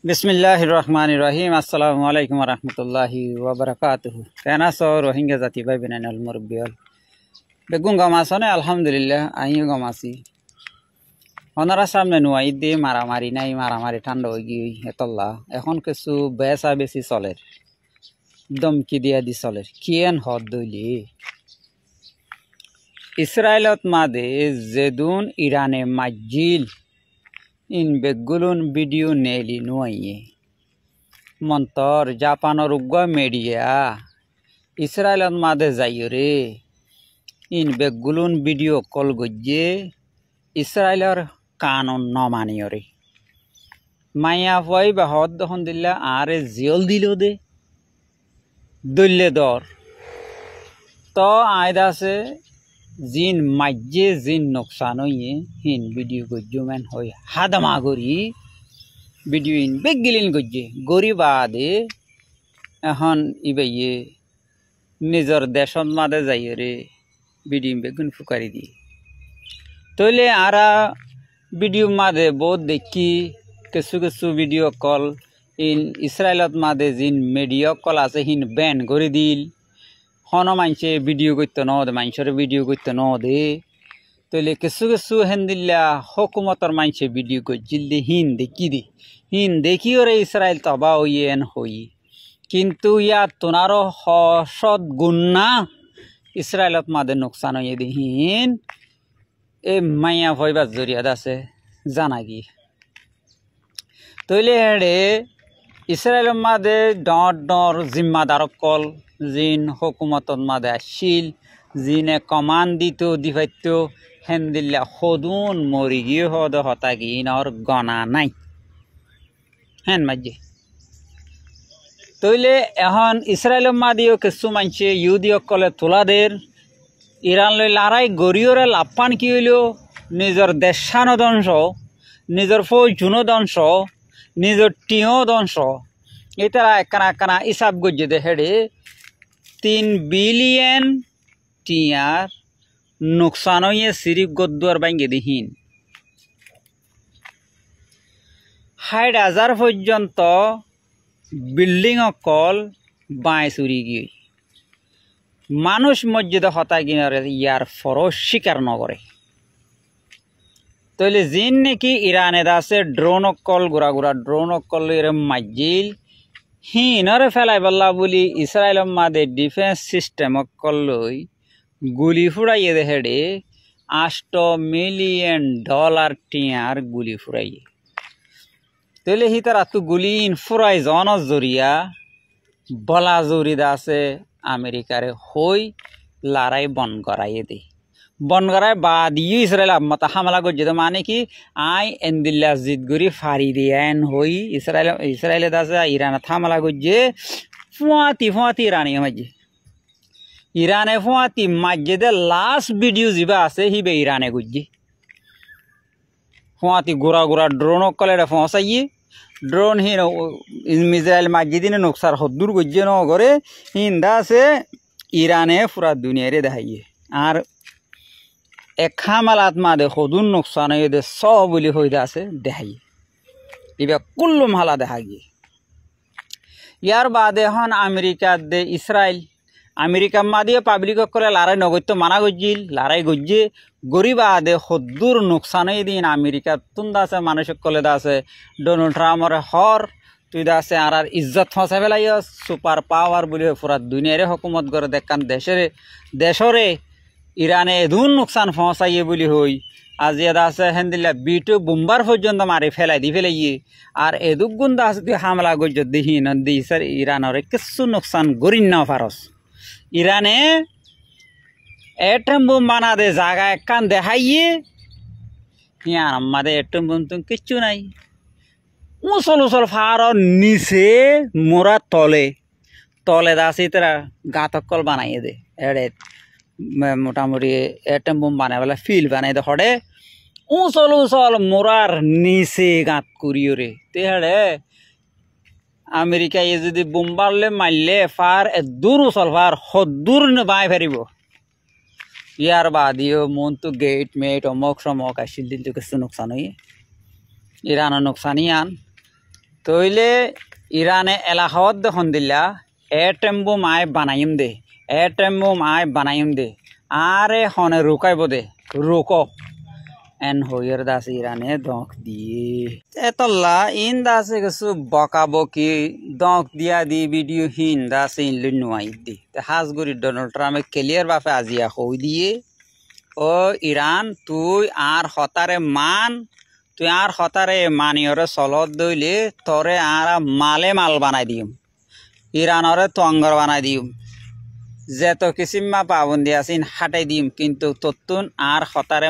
বিসমিল্লাহির রহমানির রহিম। আসসালামু আলাইকুম রহমতুল্লাহি ওয়াবারাকাতুহু। কেনা সো রোহিঙ্গা জাতি ভাই বেনাইনাল মুরব্বিয়াল বেগুন গামাসনে আলহামদুলিল্লাহ আইও গামাসি ওনারা সামনে নুয়াই দে মারামারি নাই, মারামারি ঠান্ডা হয়ে গিয়ে এতল্লা এখন কিছু বেসা বেশি চলের, দমকি দিয়া দি চলের কিয়েন হদ দইলি ইসরায়েলত মাদে যেদুন ইরানে মাজিল ইন বেগুলুন ভিডিও নেলি নুয়াইয়ে মন্তর জাপানের উগ্র মিডিয়া ইসরায়েলত মাদে যাইও রে ইন বেগুলুন ভিডিও কল গজ্জে ইসরায়েলের কানুন নমানিও রে মাইয়া পয় বা হদ দখন দিল্লা আরে জিয়ল দিল দে দল্লে দর তো আয়দাসে জিন মাজ্জে জিন নোকসান হইয়ে হিন ভিডিও গজ্জুমেন হই হাদামা গরি ভিডিও ইন বেগিলিন গজ্জে গরি বাদে এখন ইবাইয়ে নিজর দেশত মাদে যাইয়ে রে ভিডিও বেগুন ফুকারি দিয়ে তইলে আরা ভিডিও মাদে বহুত দেখি কিছু কিছু ভিডিও কল ইন ইসরায়েলত মাদে জিন মিডিয়া কল আছে হিন ব্যান করে দিল হন মানুষে ভিডিও করতে ন দে মানুষের ভিডিও করতে ন দে তইলে কিছু কিছু হেন দিল্লা হকুমতর মানুষে ভিডিও করছিল দে হিন দেখি ওরে ইসরায়েল তবা হইয়ে এন হই কিন্তু ইয়াত তোনারও সৎ গুণ না ইসরায়েলত মাদে নোকসান হইয়ে দে হিন এ মাইয়া ভয়বার জরিয়াত আছে জানা কি তইলে হেড়ে ইসরায়েলের মাদে ডর জিম্মাদারক কল জিন হকুমতত মাদে আসিল জিনে কমান দিত দিভাইত হেন দিল্লা সদুন মরি গিয়ে হদ হতা গিনর গনা নাই হেন মাঝে তইলে এখন ইসরায়েলের মাদিও কিছু মানছে ইহুদিও কলে তোলাদের ইরান লই লড়াই গরিয়রে লাপান কি হইল নিজের দেশানো ধ্বংস নিজের ফৌজুনো ধ্বংস নিজের টিও ধ্বংস এটারা একখানা হিসাব গজ্জে দে হেড়ে 3 বিলিয়ন টিয়ার নোকসান হইয়ে সিরিপ গদ্দুয়ার বাইঙ্গে দিহীন 60,000 পর্যন্ত বিল্ডিং কল বাঁয় চুরি গিয়ে মানুষ মসজিদে হতা কিনারে ইয়ার ফরজ স্বীকার নকরে তইলে জিন নাকি ইরানে আছে ড্রোন কল গুড়া ড্রোন কল এরম মাজিল হিনরে ফেলাই বললা বলি ইসরায়েলের মাদে ডিফেন্স সিস্টেম কল লই গুলি ফুরাইয়ে দে হেডে $8 মিলিয়ন টিয়ার গুলি ফুরাইয়ে তইলে হি তার আতু গুলি ইন ফুরাই জন জরিয়া বলা জরিদা আছে আমেরিকারে হই লড়াই বন করাইয়ে দে বন করায় বাদ ইউ ইসরায়েল মতা হামলা করছে মানে কি আই এন্দিল্লা জিদ গরি ফারি দিয়ে এন হই ইসরায়েলে আছে ইরানে হামলা করছে ফুয়াতি ইরানি মাঝে ইরানে ফুয়াতি মাঝে দে লাস্ট ভিডিও যা আছে হিবে ইরানে গুজি ফুয়াতি গোড়া ড্রোন কলে ফসাইয়ে ড্রোন হিন ইসরায়েল মাঝে দিনে নোকসার হদ্দুর গজ্জে ন করে হিন্দা আছে ইরানে পুরা দুনিয়ারে দেখাইয়ে আর এক হামালাত মাদে সদুন নোকসান হয়ে দে স বলি হয়ে আছে দেখাইয়ে এবার কুল্লুম হালা দেখা গিয়ে ইয়ার বাদে এখন আমেরিকার দে ইসরায়েল আমেরিকা মাদিয়ে পাবলিক করে লড়াই নগত্য মানা গজ্জিল লড়াই গজ্জে গরিবা দে সদ্দুর নোকসান হয়ে দিন আমেরিকা তুন্দা আছে মানুষক কলে দা আছে ডোনাল্ড ট্রাম্পর হর তুই দা আছে আর ইজ্জত ফসা ফেলাই সুপার পাওয়ার বলে পুরা দুনিয়ারে হকুমত করে দেখান দেশরে ইরানে এদুন নোকসান ফসাইয়ে বলি হই আজি এদা আছে হেন্দিল্লা বিটু বোম্বার পর্যন্ত মারি ফেলাই দি ফেলাইয়ে আর এদুক গুন্দা আছে তুই হামলা গজ্জ দিহি নদী ইরানরে কিছু নোকসান গরিন না ফারস ইরানে এটম বোম বানা দে জায়গা একখান দেখাইয়ে ইয়ার আমাদের এটম বোম তো কিচ্ছু নাই উচল ফার নিচে মোরা তলে দাসি তারা গাতকল বানাইয়ে দে এড়ে মোটামুটি এটম বোম বানাই বলে ফিল বানাই দে হড়ে উচল মোরার নিচে গাঁত করিও রে তে হেড়ে আমেরিকায় যদি বোম্বারলে মারলে ফার দূর উচল ফার সদূর বাই ফেরিব ইয়ার বাদিও মন তো গেট মেট অমক সমক আসিল দিল তো কিছু নোকসান হয়ে ইরানের নোকসানই আন তইলে ইরানে এলাহাওয়াত দেখুন দিলা এটম বোম আয় বানাইম দে আরে হনে রুকাইব দে রুকো এন হইয়ের দাস ইরানে দক দিয়ে এতলা ইন দাসে কিছু বকাবকি দক দিয়া দি ভিডিও হিন দাসে ইনলি নুয়াই দি হাজগুড়ি ডোনাল্ড ট্রাম্পে ক্লিয়ার বাপে আজিয়া হই দিয়ে ও ইরান তুই আর হতারে মানিয়রে চলত দইলে তরে আর মাল বানাই দিম ইরানরে তঙ্গর বানাই দিম যেত কিসিমা পাবন্দি আছিন হাঁটাই দিম কিন্তু তত্তুন আর হতারে